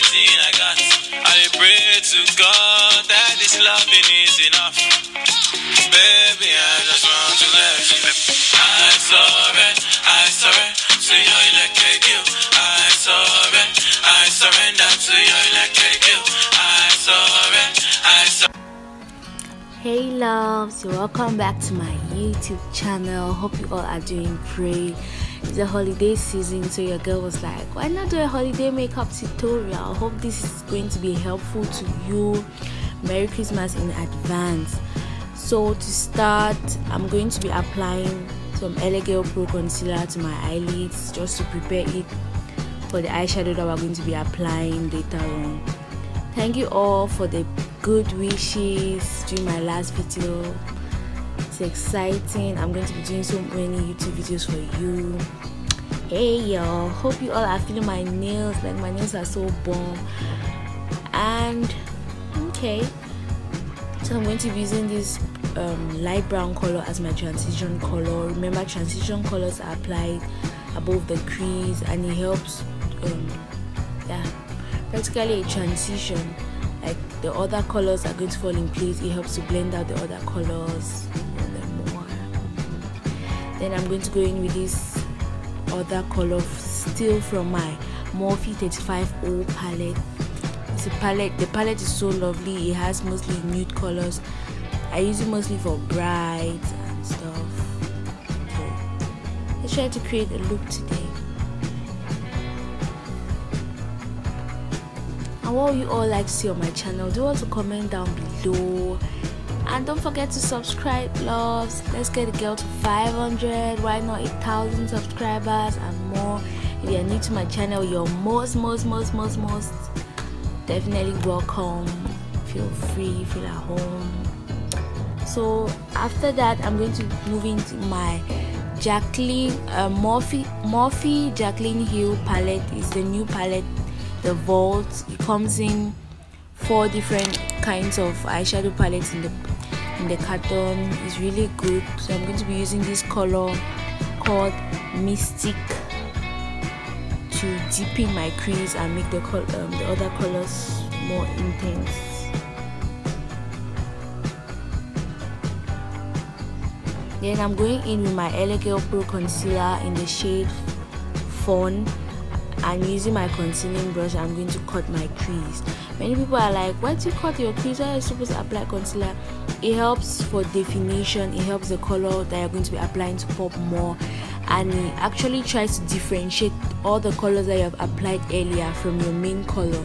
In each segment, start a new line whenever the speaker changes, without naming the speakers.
everything I got. I pray to God that this loving is enough. Baby, I just want to let you know. I surrender to your electric you. I surrender to your electric you. I surrender.
Hey loves, welcome back to my YouTube channel. Hope you all are doing great. It's a holiday season, so your girl was like, why not do a holiday makeup tutorial? Hope this is going to be helpful to you. Merry Christmas in advance. So to start, I'm going to be applying some Elegel Pro concealer to my eyelids just to prepare it for the eyeshadow that we're going to be applying later on. Thank you all for the good wishes during my last video. It's exciting. I'm going to be doing so many YouTube videos for you. Hey y'all, hope you all are feeling my nails. Like, my nails are so bomb. And okay, so I'm going to be using this light brown color as my transition color. Remember, transition colors are applied above the crease and it helps practically a transition. Like, the other colors are going to fall in place. It helps to blend out the other colors more. Then I'm going to go in with this other color still from my Morphe 35O palette. It's a palette. The palette is so lovely. It has mostly nude colors. I use it mostly for brides and stuff. So let's try to create a look today. And what would you all like to see on my channel? Do also comment down below. And don't forget to subscribe, loves. Let's get the girl to 500. Why not 8,000 subscribers and more? If you're new to my channel, you're most definitely welcome. Feel free, feel at home. So after that, I'm going to move into my Morphe Jacqueline Hill palette. Is the new palette, the Vault. It comes in 4 different kinds of eyeshadow palettes in the carton. It's really good. So I'm going to be using this color called Mystic to deepen my crease and make the other colors more intense. Then I'm going in with my Elegel Pro concealer in the shade Fawn. I'm using my concealing brush. I'm going to cut my crease. Many people are like, why do you cut your crease? Why are you supposed to apply concealer? It helps for definition. It helps the color that you're going to be applying to pop more, and it actually tries to differentiate all the colors that you have applied earlier from your main color.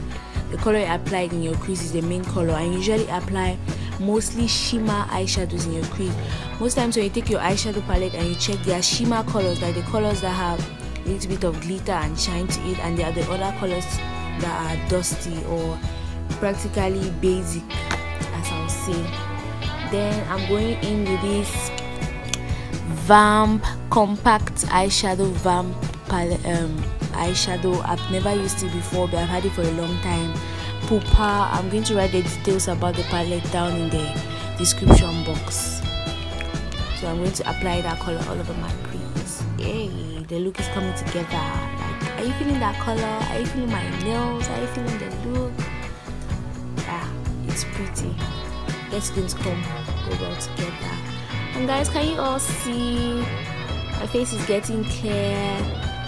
The color you applied in your crease is the main color. I usually apply mostly shimmer eyeshadows in your crease. Most times when you take your eyeshadow palette and you check their shimmer colors, like the colors that have a little bit of glitter and shine to it, and there are the other colors that are dusty or practically basic, as I'll say. Then I'm going in with this Vamp compact eyeshadow Vamp palette, eyeshadow. I've never used it before, but I've had it for a long time. Pupa. I'm going to write the details about the palette down in the description box. So I'm going to apply that color all over my crease. Yay, the look is coming together. Like, are you feeling that color? Are you feeling my nails? Are you feeling the look? Yeah, it's pretty. It's going to come go well together. And guys, can you all see my face is getting clear?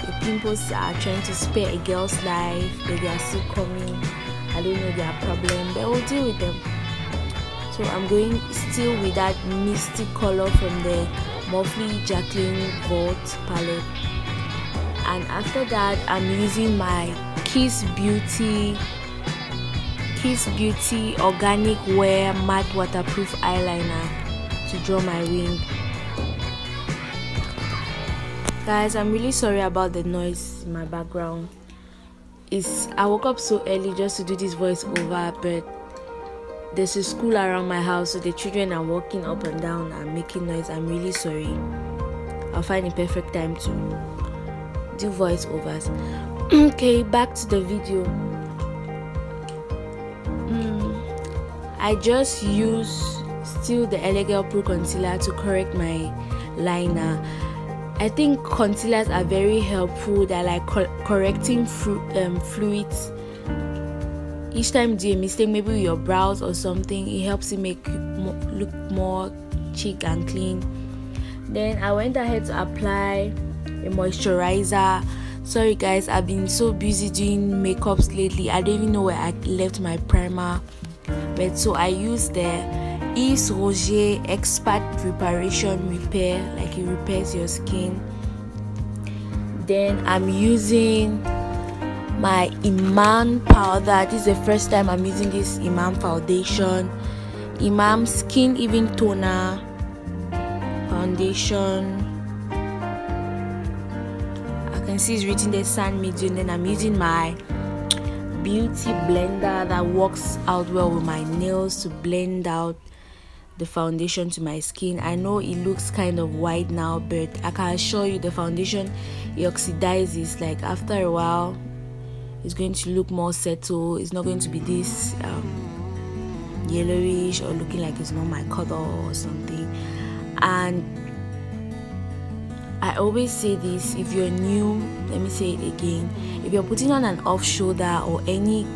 The pimples are trying to spare a girl's life, but they are still coming. I don't know their problem, but we'll deal with them. So I'm going still with that Mystic color from the Morphe Jacqueline Vault palette. And after that, I'm using my Kiss Beauty Organic Wear Matte Waterproof Eyeliner to draw my wing. Guys, I'm really sorry about the noise in my background. I woke up so early just to do this voiceover, but there's a school around my house, so the children are walking up and down and making noise. I'm really sorry. I'll find a perfect time to do voiceovers. Okay, back to the video. I just use still the Elegel Pro concealer to correct my liner. I think concealers are very helpful. They're like correcting fluids each time you do a mistake, maybe with your brows or something, it helps it make you look more chic and clean. Then I went ahead to apply a moisturizer. Sorry guys, I've been so busy doing makeups lately, I don't even know where I left my primer. But so I used the Yves Roger Expert Reparation Repair, like it repairs your skin. Then I'm using my Imam powder. This is the first time I'm using this Imam foundation. Imam Skin Even Toner foundation. I can see it's written the sand medium. Then I'm using my beauty blender that works out well with my nails to blend out the foundation to my skin. I know it looks kind of white now, but I can assure you the foundation, it oxidizes. Like after a while it's going to look more settled. It's not going to be this yellowish or looking like it's not my color or something. And I always say this, if you're new, let me say it again, if you're putting on an off shoulder or any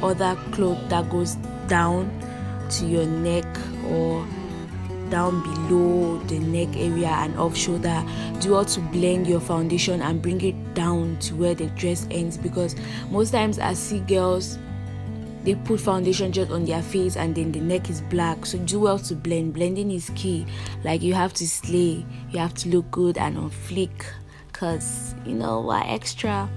other cloth that goes down to your neck or down below the neck area and off shoulder, do all to blend your foundation and bring it down to where the dress ends, because most times I see girls, they put foundation just on their face and then the neck is black. So do well to blend. Blending is key. Like you have to slay, you have to look good and on fleek, cause you know what, extra.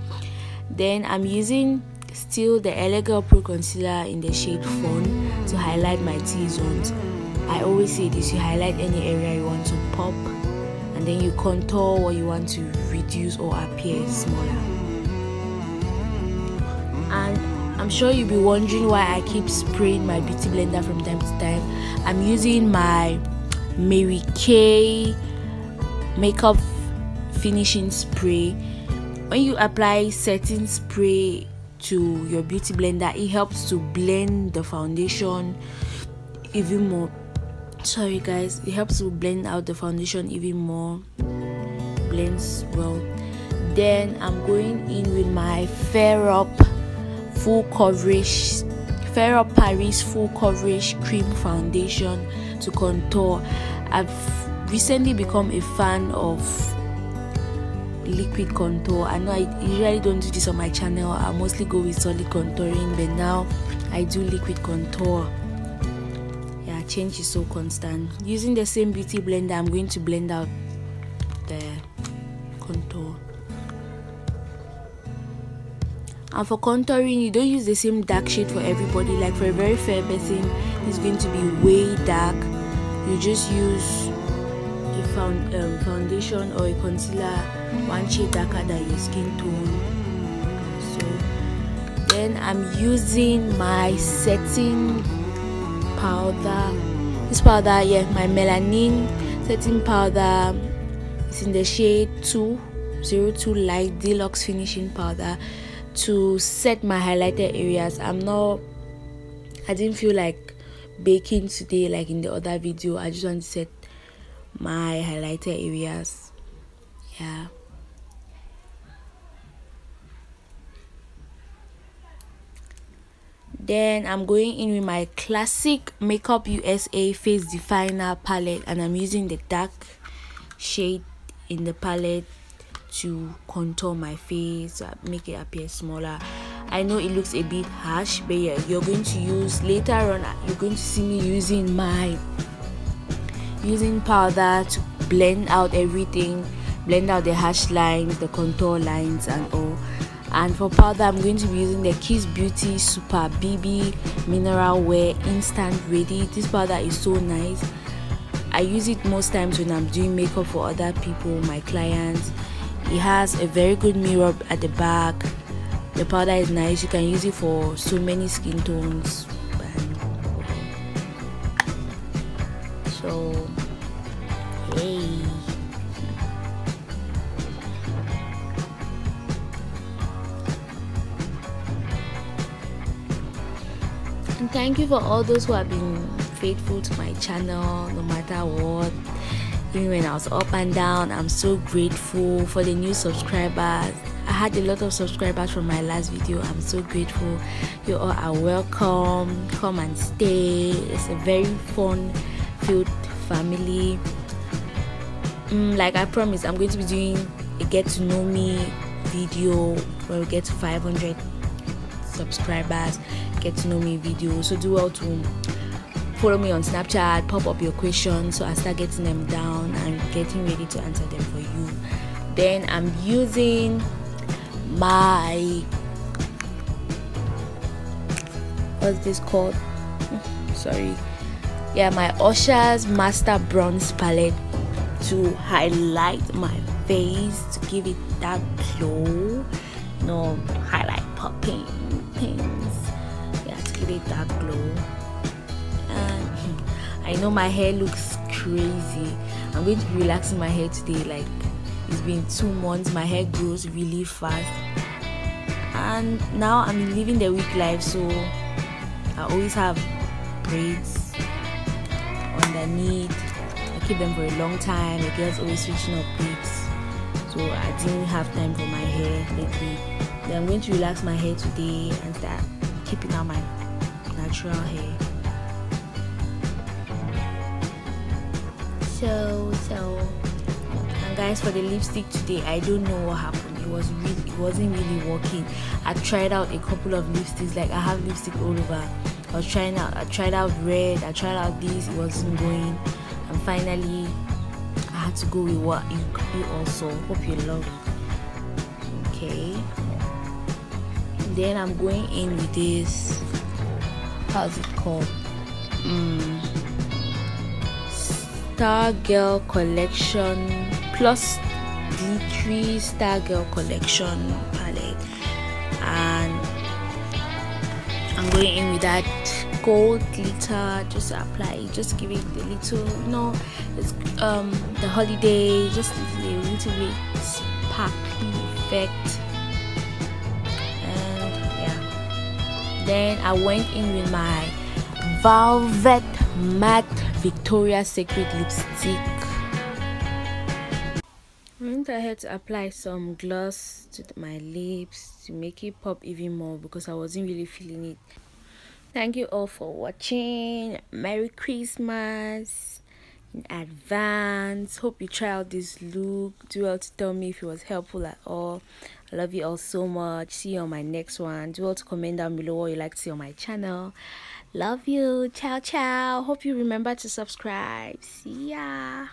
Then I'm using still the LA Girl Pro Concealer in the shade Fawn to highlight my T-zones. I always say this, you highlight any area you want to pop and then you contour what you want to reduce or appear smaller. And I'm sure you'll be wondering why I keep spraying my beauty blender from time to time. I'm using my Mary Kay makeup finishing spray. When you apply setting spray to your beauty blender, it helps to blend the foundation even more. Sorry guys, it helps to blend out the foundation even more. Blends well. Then I'm going in with my Fair Up Paris full coverage cream foundation to contour. I've recently become a fan of liquid contour. I know I usually don't do this on my channel. I mostly go with solid contouring, but now I do liquid contour. Yeah, change is so constant. Using the same beauty blender, I'm going to blend out the contour. And for contouring, you don't use the same dark shade for everybody. Like for a very fair person, it's going to be way dark. You just use a foundation or a concealer one shade darker than your skin tone. So then I'm using my setting powder. This powder, yeah, my melanin setting powder. It's in the shade 202 Light Deluxe Finishing Powder to set my highlighted areas. I didn't feel like baking today like in the other video. I just want to set my highlighted areas. Yeah. Then I'm going in with my classic Makeup USA Face Definer palette, and I'm using the dark shade in the palette to contour my face, make it appear smaller. I know it looks a bit harsh, but yeah, you're going to use later on, you're going to see me using powder to blend out everything, blend out the harsh lines, the contour lines and all. And for powder, I'm going to be using the Kiss Beauty Super BB Mineral Wear Instant Ready. This powder is so nice. I use it most times when I'm doing makeup for other people, my clients. It has a very good mirror at the back. The powder is nice. You can use it for so many skin tones. So, hey. And thank you for all those who have been faithful to my channel no matter what. Even when I was up and down, I'm so grateful. For the new subscribers, I had a lot of subscribers from my last video. I'm so grateful. You all are welcome. Come and stay. It's a very fun filled family. Like I promised, I'm going to be doing a get to know me video when we get to 500 subscribers. Get to know me video. So do well to follow me on Snapchat, pop up your questions so I start getting them down and getting ready to answer them for you. Then I'm using my, what's this called? Sorry. Yeah, my Usher's Master Bronze Palette to highlight my face, to give it that glow. No, highlight popping things. Yeah, to give it that glow. And I know my hair looks crazy. I'm going to be relaxing my hair today. Like, it's been 2 months. My hair grows really fast. And now I'm living the week life, so I always have braids underneath. I keep them for a long time. The girls always switching up braids, so I didn't have time for my hair lately. Then I'm going to relax my hair today and start keeping out my natural hair. So and guys, for the lipstick today, I don't know what happened. It wasn't really working. I tried out a couple of lipsticks. Like, I have lipstick all over. I tried out red, I tried out this, it wasn't going, and finally I had to go with what you also hope you love. Okay, then I'm going in with this, how's it called, Star Girl Collection plus D3 Star Girl Collection palette, and I'm going in with that gold glitter just to apply it, just give it a little, it's the holiday, just a little bit sparkly effect. And yeah, then I went in with my Velvet Matte Victoria's Secret lipstick. I went ahead to apply some gloss to my lips to make it pop even more because I wasn't really feeling it. Thank you all for watching. Merry Christmas in advance. Hope you try out this look. Do well to tell me if it was helpful at all. I love you all so much. See you on my next one. Do well to comment down below what you like to see on my channel. Love you. Ciao ciao. Hope you remember to subscribe. See ya.